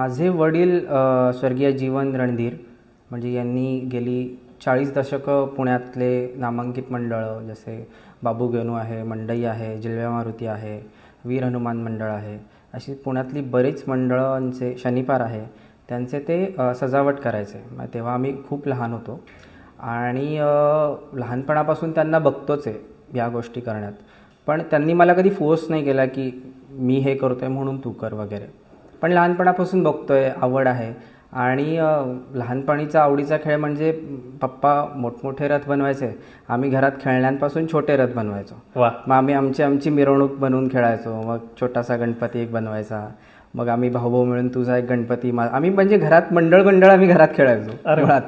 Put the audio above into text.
माझे वडील स्वर्गीय जीवन रणधीर म्हणजे यांनी गेली 40 दशकं पुण्यातले नामांकित मंडळं जसे बाबू गेनू आहे, मंडई आहे, जिल्ह्या मारुती आहे, वीर हनुमान मंडळ आहे, अशी पुण्यातली बरीच मंडळांचे शनिपार आहे त्यांचे ते सजावट करायचे. तेव्हा आम्ही खूप लहान होतो आणि लहानपणापासून त्यांना बघतोच आहे या गोष्टी करण्यात. पण त्यांनी मला कधी फोर्स नाही केला की मी हे करतो आहे म्हणून तू कर वगैरे. पण लहानपणापासून बघतो आहे, आवड आहे. आणि लहानपणीचा आवडीचा खेळ म्हणजे पप्पा मोठमोठे रथ बनवायचे, आम्ही घरात खेळण्यांपासून छोटे रथ बनवायचो. वा. मग आम्ही आमची मिरवणूक बनवून खेळायचो. मग छोटासा गणपती एक बनवायचा, मग आम्ही भाऊ भाऊ मिळून तुझा एक गणपती आम्ही म्हणजे घरात मंडळ आम्ही घरात खेळायचो मुळात.